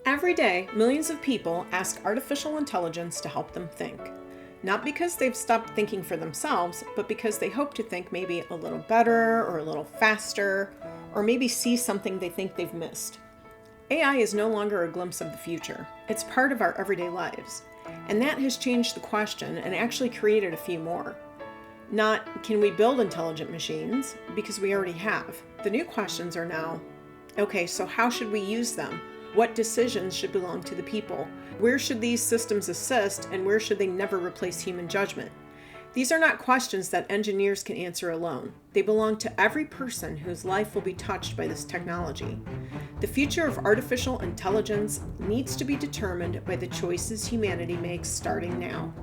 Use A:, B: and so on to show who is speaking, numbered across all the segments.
A: Every day, millions of people ask artificial intelligence to help them think. Not because they've stopped thinking for themselves, but because they hope to think maybe a little better or a little faster, or maybe see something they think they've missed. AI is no longer a glimpse of the future. It's part of our everyday lives. And that has changed the question and actually created a few more. Not, can we build intelligent machines? Because we already have. The new questions are now, okay, so how should we use them? What decisions should belong to the people? Where should these systems assist, and where should they never replace human judgment? These are not questions that engineers can answer alone. They belong to every person whose life will be touched by this technology. The future of artificial intelligence needs to be determined by the choices humanity makes starting now.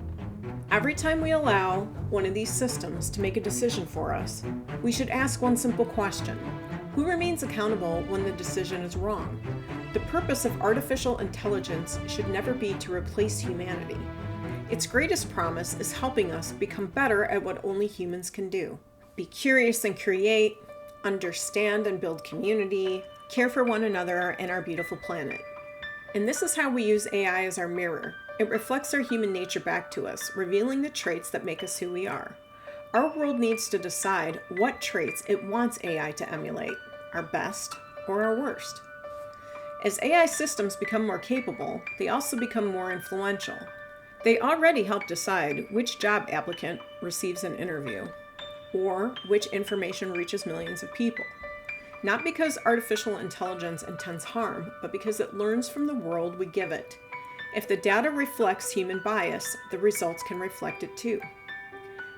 A: Every time we allow one of these systems to make a decision for us, we should ask one simple question. Who remains accountable when the decision is wrong? The purpose of artificial intelligence should never be to replace humanity. Its greatest promise is helping us become better at what only humans can do. Be curious and create, understand and build community, care for one another and our beautiful planet. And this is how we use AI as our mirror. It reflects our human nature back to us, revealing the traits that make us who we are. Our world needs to decide what traits it wants AI to emulate, our best or our worst. As AI systems become more capable, they also become more influential. They already help decide which job applicant receives an interview, or which information reaches millions of people. Not because artificial intelligence intends harm, but because it learns from the world we give it. If the data reflects human bias, the results can reflect it too.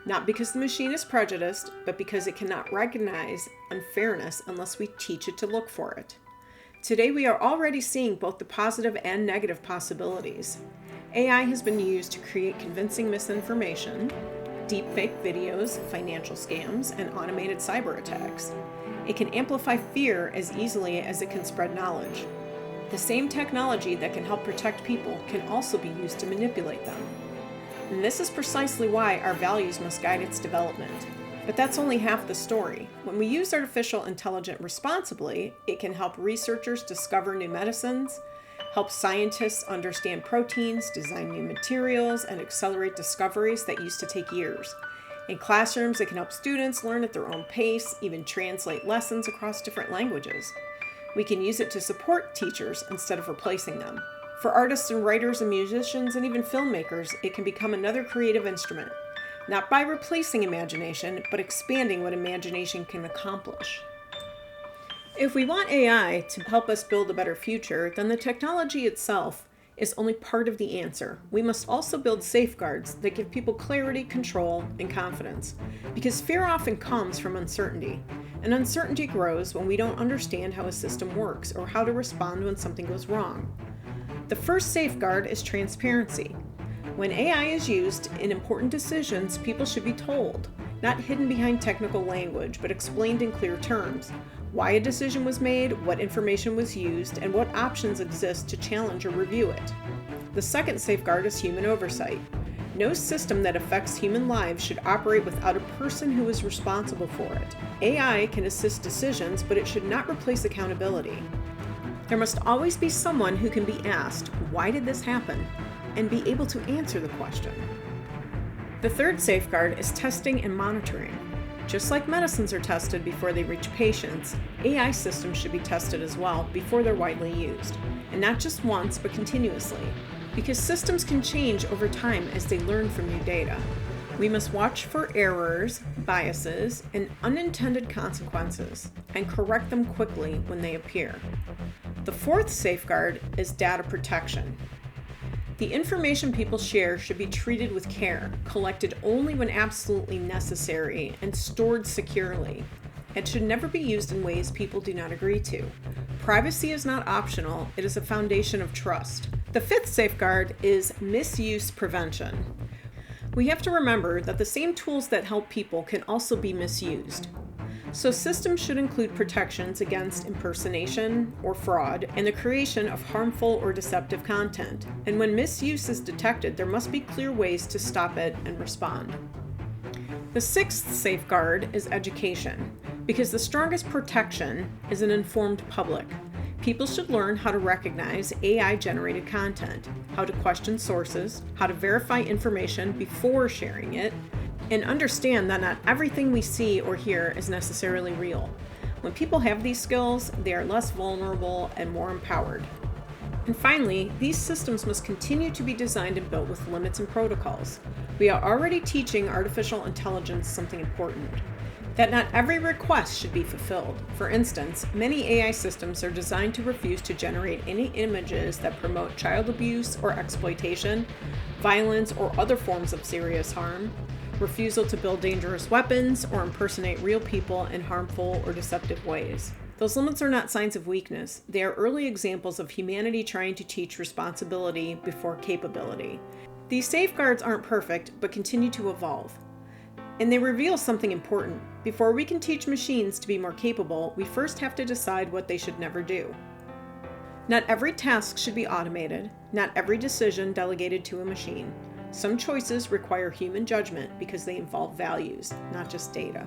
A: Not because the machine is prejudiced, but because it cannot recognize unfairness unless we teach it to look for it. Today we are already seeing both the positive and negative possibilities. AI has been used to create convincing misinformation, deepfake videos, financial scams, and automated cyber attacks. It can amplify fear as easily as it can spread knowledge. The same technology that can help protect people can also be used to manipulate them. And this is precisely why our values must guide its development. But that's only half the story. When we use artificial intelligence responsibly, it can help researchers discover new medicines, help scientists understand proteins, design new materials, and accelerate discoveries that used to take years. In classrooms, it can help students learn at their own pace, even translate lessons across different languages. We can use it to support teachers instead of replacing them. For artists and writers and musicians and even filmmakers, it can become another creative instrument. Not by replacing imagination, but expanding what imagination can accomplish. If we want AI to help us build a better future, then the technology itself is only part of the answer. We must also build safeguards that give people clarity, control, and confidence. Because fear often comes from uncertainty. And uncertainty grows when we don't understand how a system works or how to respond when something goes wrong. The first safeguard is transparency. When AI is used in important decisions, people should be told, not hidden behind technical language, but explained in clear terms. Why a decision was made, what information was used, and what options exist to challenge or review it. The second safeguard is human oversight. No system that affects human lives should operate without a person who is responsible for it. AI can assist decisions, but it should not replace accountability. There must always be someone who can be asked, why did this happen? And be able to answer the question. The third safeguard is testing and monitoring. Just like medicines are tested before they reach patients, AI systems should be tested as well before they're widely used. And not just once, but continuously. Because systems can change over time as they learn from new data. We must watch for errors, biases, and unintended consequences, and correct them quickly when they appear. The fourth safeguard is data protection. The information people share should be treated with care, collected only when absolutely necessary, and stored securely. It should never be used in ways people do not agree to. Privacy is not optional, it is a foundation of trust. The fifth safeguard is misuse prevention. We have to remember that the same tools that help people can also be misused. So systems should include protections against impersonation or fraud and the creation of harmful or deceptive content. And when misuse is detected, there must be clear ways to stop it and respond. The sixth safeguard is education, because the strongest protection is an informed public. People should learn how to recognize AI-generated content, how to question sources, how to verify information before sharing it, and understand that not everything we see or hear is necessarily real. When people have these skills, they are less vulnerable and more empowered. And finally, these systems must continue to be designed and built with limits and protocols. We are already teaching artificial intelligence something important, that not every request should be fulfilled. For instance, many AI systems are designed to refuse to generate any images that promote child abuse or exploitation, violence or other forms of serious harm, refusal to build dangerous weapons, or impersonate real people in harmful or deceptive ways. Those limits are not signs of weakness. They are early examples of humanity trying to teach responsibility before capability. These safeguards aren't perfect, but continue to evolve. And they reveal something important. Before we can teach machines to be more capable, we first have to decide what they should never do. Not every task should be automated, not every decision delegated to a machine. Some choices require human judgment because they involve values, not just data.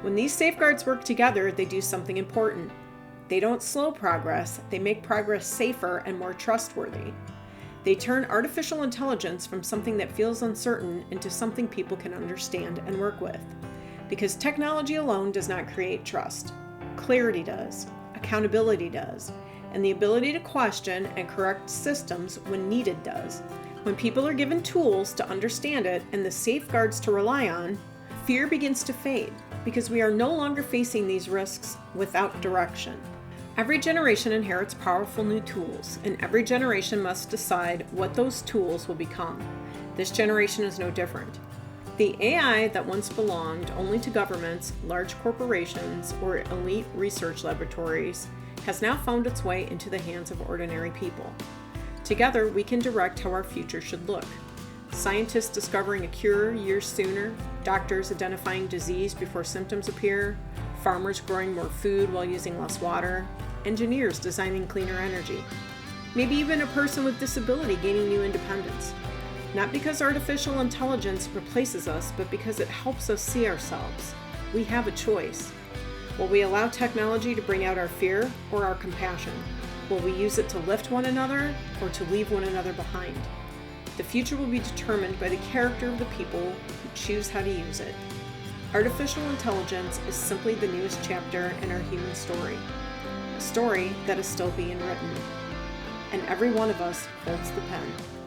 A: When these safeguards work together, they do something important. They don't slow progress, they make progress safer and more trustworthy. They turn artificial intelligence from something that feels uncertain into something people can understand and work with. Because technology alone does not create trust. Clarity does, accountability does, and the ability to question and correct systems when needed does. When people are given tools to understand it and the safeguards to rely on, fear begins to fade because we are no longer facing these risks without direction. Every generation inherits powerful new tools, and every generation must decide what those tools will become. This generation is no different. The AI that once belonged only to governments, large corporations, or elite research laboratories has now found its way into the hands of ordinary people. Together, we can direct how our future should look. Scientists discovering a cure years sooner, doctors identifying disease before symptoms appear, farmers growing more food while using less water, engineers designing cleaner energy, maybe even a person with disability gaining new independence. Not because artificial intelligence replaces us, but because it helps us see ourselves. We have a choice. Will we allow technology to bring out our fear or our compassion? Will we use it to lift one another or to leave one another behind? The future will be determined by the character of the people who choose how to use it. Artificial intelligence is simply the newest chapter in our human story, a story that is still being written. And every one of us holds the pen.